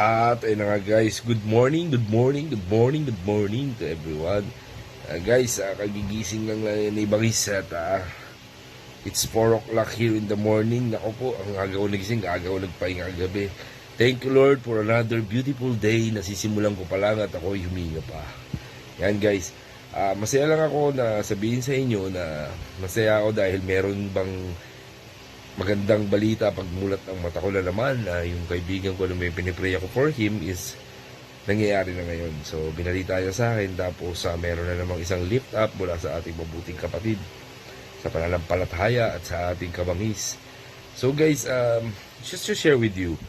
At ayun na nga guys, good morning to everyone. Guys, kagigising lang ni Bagis at it's 4 o'clock here in the morning. Ako po, ang aga ko nagising, aga ko nagpahinga gabi. Thank you Lord for another beautiful day. Nasisimulan ko pa lang at ako huminga pa. Yan guys, masaya lang ako na sabihin sa inyo na masaya ako dahil meron bang magandang balita pagmulat ng mata ko na naman na yung kaibigan ko na may pinipray ako for him is nangyayari na ngayon. So binalita niya sa akin, tapos meron na namang isang lift up mula sa ating mabuting kapatid sa pananampalataya at sa ating kabangis. So guys, just to share with you,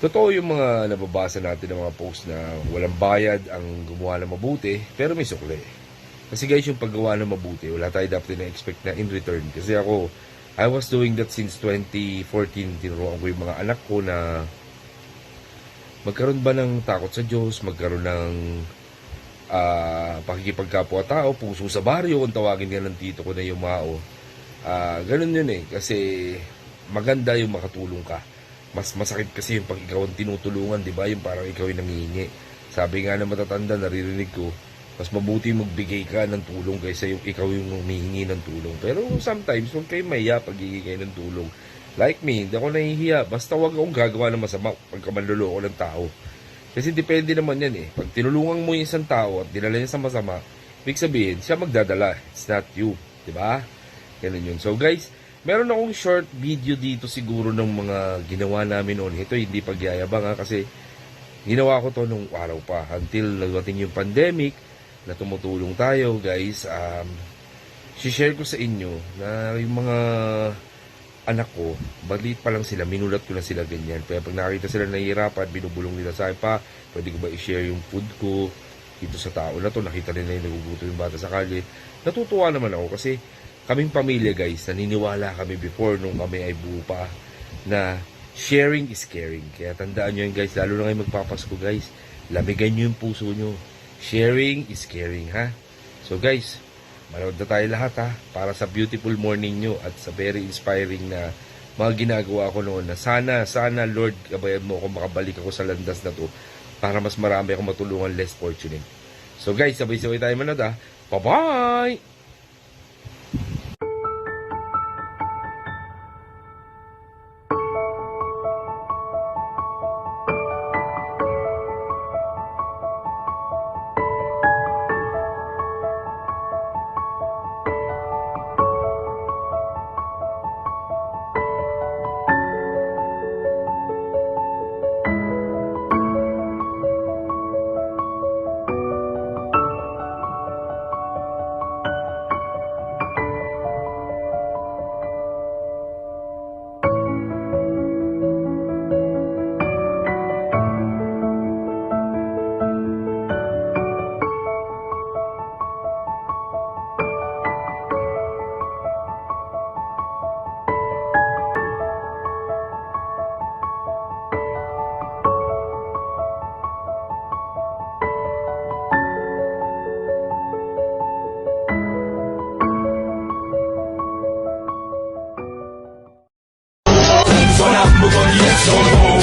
totoo yung mga nababasa natin ng mga post na walang bayad ang gumawa ng mabuti pero may sukli. Kasi guys, yung paggawa ng mabuti, wala tayo dapat na-expect na in return. Kasi I was doing that since 2014. Tinuruan ko yung mga anak ko na magkaroon ba ng takot sa Diyos, magkaroon ng pakikipagkapwa-tao, puso sa baryo, kung tawagin nga ng tito ko na Yumao. Ganun yun eh, kasi maganda yung makatulong ka. Mas masakit kasi yung pag ikaw ang tinutulungan, di ba? Yung parang ikaw yung nangihingi. Sabi nga na matatanda, naririnig ko, mas mabuti magbigay ka ng tulong kaysa yung ikaw yung humihingi ng tulong. Pero sometimes, huwag kayo mahiya pag hihingi kayo ng tulong. Like me, hindi ako nahihiya. Basta huwag akong gagawa ng masama pagka manloloko ng tao. Kasi depende naman yan eh. Pag tinulungan mo yung isang tao at dinala niya sa masama, ibig sabihin, siya magdadala. It's not you. Diba? Ganun yun. So guys, meron akong short video dito siguro ng mga ginawa namin noon. Ito hindi pagyayabang ha, kasi ginawa ko to nung araw pa. Until nagdating yung pandemic, na tumutulong tayo guys. Share ko sa inyo na yung mga anak ko, maliit pa lang sila, minulat ko na sila ganyan. Kaya pag nakita sila nahihirapan, binubulong nila sa akin, pa pwede ko ba i-share yung food ko dito sa tao na to, nakita nila yung nagugutom yung bata sa kalye. Natutuwa naman ako kasi kaming pamilya guys, naniniwala kami before nung kami ay buo pa na sharing is caring. Kaya tandaan nyo yun guys, lalo na ngayon magpapasko guys, lamigan nyo yung puso nyo. Sharing is caring, ha? So guys, manood na tayo lahat ha, para sa beautiful morning nyo at sa very inspiring na mga ginagawa ko noon na sana Lord, gabayan mo ako, makabalik ako sa landas na to para mas marami akong matulungan less fortunate. So guys, sabay-sabay tayo manood ha. Bye-bye! Sono hamburger, yes, so